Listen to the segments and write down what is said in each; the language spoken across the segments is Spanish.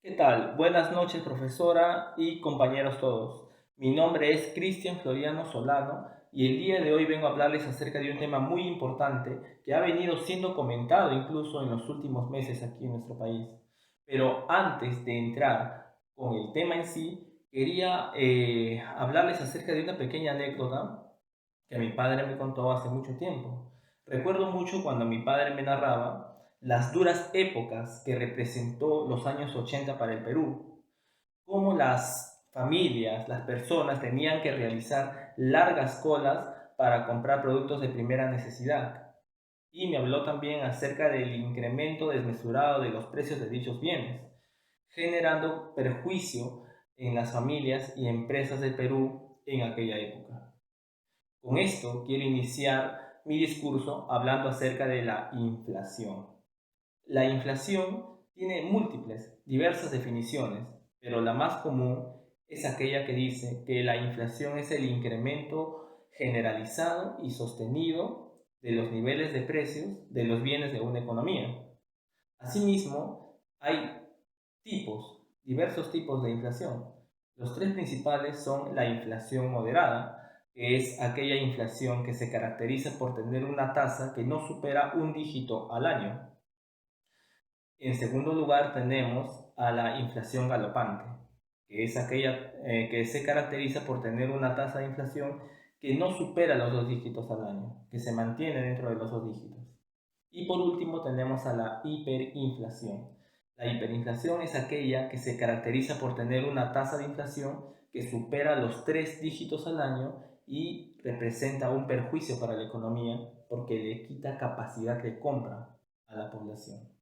¿Qué tal? Buenas noches, profesora y compañeros todos. Mi nombre es Cristian Floriano Solano y el día de hoy vengo a hablarles acerca de un tema muy importante que ha venido siendo comentado incluso en los últimos meses aquí en nuestro país. Pero antes de entrar con el tema en sí, quería hablarles acerca de una pequeña anécdota que mi padre me contó hace mucho tiempo. Recuerdo mucho cuando mi padre me narraba las duras épocas que representó los años 80 para el Perú, cómo las familias, las personas tenían que realizar largas colas para comprar productos de primera necesidad. Y me habló también acerca del incremento desmesurado de los precios de dichos bienes, generando perjuicio en las familias y empresas del Perú en aquella época. Con esto quiero iniciar mi discurso hablando acerca de la inflación. La inflación tiene múltiples, diversas definiciones, pero la más común es aquella que dice que la inflación es el incremento generalizado y sostenido de los niveles de precios de los bienes de una economía. Asimismo, hay diversos tipos de inflación. Los tres principales son la inflación moderada, que es aquella inflación que se caracteriza por tener una tasa que no supera un dígito al año. En segundo lugar, tenemos a la inflación galopante, que es aquella que se caracteriza por tener una tasa de inflación que no supera los dos dígitos al año, que se mantiene dentro de los dos dígitos. Y por último tenemos a la hiperinflación. La hiperinflación es aquella que se caracteriza por tener una tasa de inflación que supera los tres dígitos al año y representa un perjuicio para la economía porque le quita capacidad de compra a la población.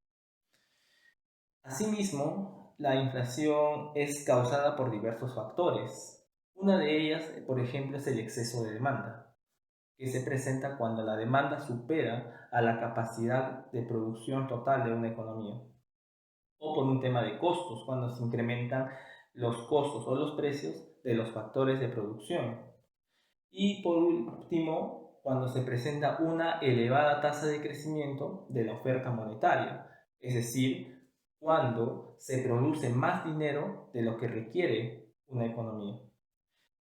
Asimismo, la inflación es causada por diversos factores. Una de ellas, por ejemplo, es el exceso de demanda, que se presenta cuando la demanda supera a la capacidad de producción total de una economía, o por un tema de costos, cuando se incrementan los costos o los precios de los factores de producción. Y por último, cuando se presenta una elevada tasa de crecimiento de la oferta monetaria, es decir, cuando se produce más dinero de lo que requiere una economía.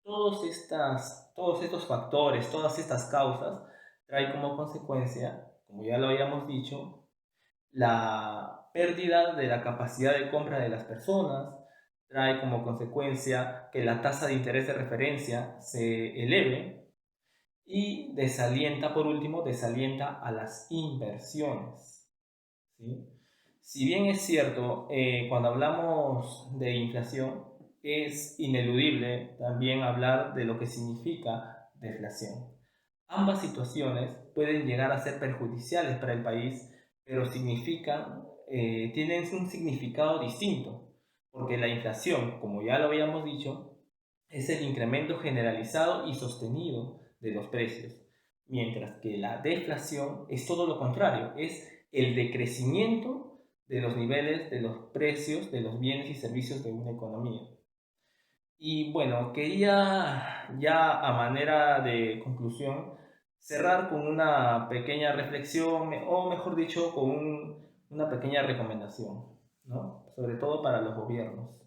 Todos estos factores, todas estas causas traen como consecuencia, como ya lo habíamos dicho, la pérdida de la capacidad de compra de las personas, trae como consecuencia que la tasa de interés de referencia se eleve y desalienta, por último, desalienta a las inversiones. ¿Sí? Si bien es cierto, cuando hablamos de inflación, es ineludible también hablar de lo que significa deflación. Ambas situaciones pueden llegar a ser perjudiciales para el país, pero tienen un significado distinto, porque la inflación, como ya lo habíamos dicho, es el incremento generalizado y sostenido de los precios, mientras que la deflación es todo lo contrario, es el decrecimiento de los niveles de los precios de los bienes y servicios de una economía. Y bueno, quería ya a manera de conclusión cerrar con una pequeña reflexión, o mejor dicho, con una pequeña recomendación, ¿no? Sobre todo para los gobiernos.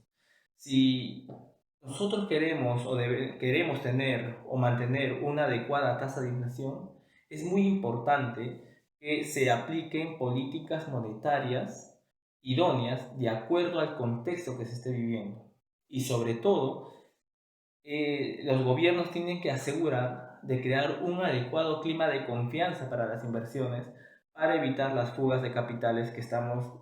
Si nosotros queremos tener o mantener una adecuada tasa de inflación, es muy importante que se apliquen políticas monetarias idóneas de acuerdo al contexto que se esté viviendo. Y sobre todo, los gobiernos tienen que asegurar de crear un adecuado clima de confianza para las inversiones para evitar las fugas de capitales que estamos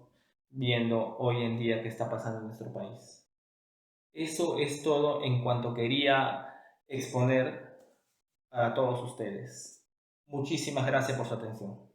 viendo hoy en día que está pasando en nuestro país. Eso es todo en cuanto quería exponer para todos ustedes. Muchísimas gracias por su atención.